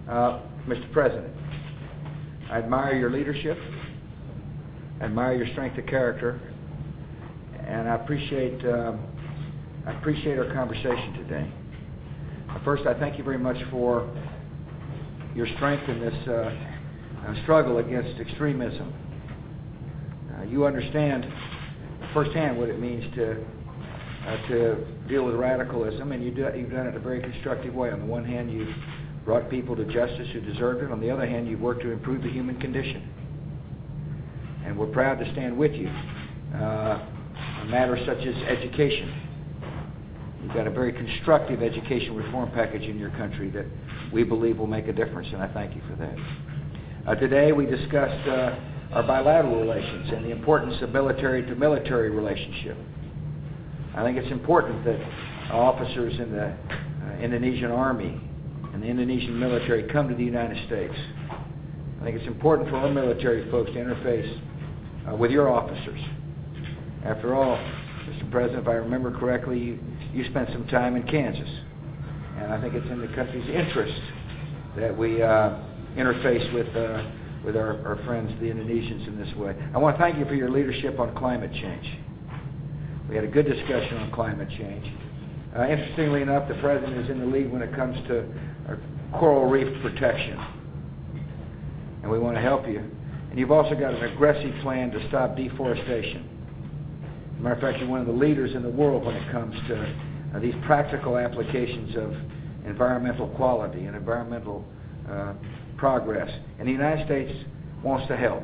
Mr. President, I admire your leadership, I admire your strength of character, and I appreciate our conversation today. First, I thank you very much for your strength in this struggle against extremism. You understand firsthand what it means to deal with radicalism, and you've done it in a very constructive way. On the one hand, you've brought people to justice who deserved it. On the other hand, you've worked to improve the human condition. And we're proud to stand with you on matters such as education. You've got a very constructive education reform package in your country that we believe will make a difference, and I thank you for that. Today we discussed our bilateral relations and the importance of military-to-military relationship. I think it's important that officers in the Indonesian Army and the Indonesian military come to the United States. I think it's important for our military folks to interface with your officers. After all, Mr. President, if I remember correctly, you spent some time in Kansas, and I think it's in the country's interest that we interface with our friends, the Indonesians, in this way. I want to thank you for your leadership on climate change. We had a good discussion on climate change. Interestingly enough, the President is in the lead when it comes to coral reef protection, and we want to help you. And you've also got an aggressive plan to stop deforestation. As a matter of fact, you're one of the leaders in the world when it comes to these practical applications of environmental quality and environmental progress. And the United States wants to help.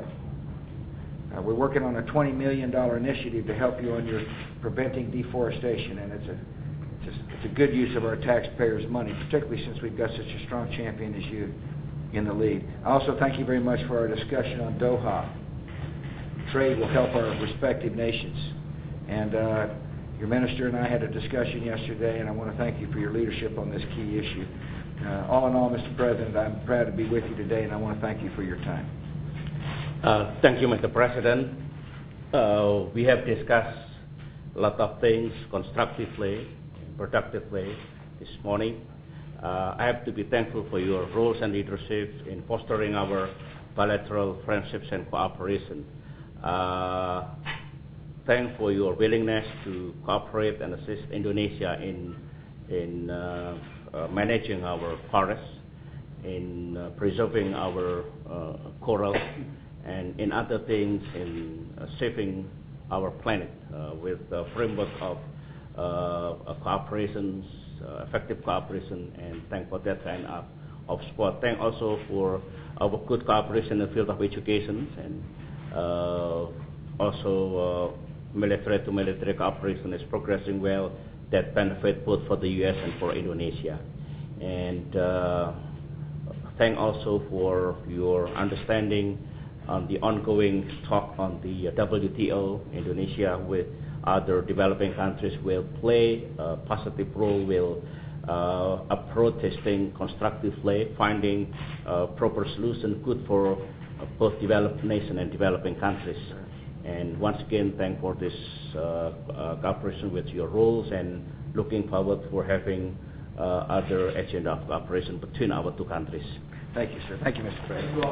We're working on a $20 million initiative to help you on your preventing deforestation, and it's a good use of our taxpayers' money, particularly since we've got such a strong champion as you in the lead. I also thank you very much for our discussion on Doha. Trade will help our respective nations. And your minister and I had a discussion yesterday, and I want to thank you for your leadership on this key issue. All in all, Mr. President, I'm proud to be with you today, and I want to thank you for your time. Thank you, Mr. President. We have discussed a lot of things constructively, productively this morning. I have to be thankful for your roles and leadership in fostering our bilateral friendships and cooperation. Thanks for your willingness to cooperate and assist Indonesia in managing our forests, in preserving our coral, and in other things in saving our planet with the framework of cooperations, effective cooperation, and thank for that kind of support. Thank also for our good cooperation in the field of education, and also military-to-military cooperation is progressing well, that benefit both for the U.S. and for Indonesia. And thank also for your understanding on the ongoing talk on the WTO. Indonesia with other developing countries will play a positive role, will approach this thing constructively, finding a proper solution good for both developed nations and developing countries. And once again, thank for this cooperation with your roles, and looking forward for having other agenda of cooperation between our two countries. Thank you, sir. Thank you, Mr. President.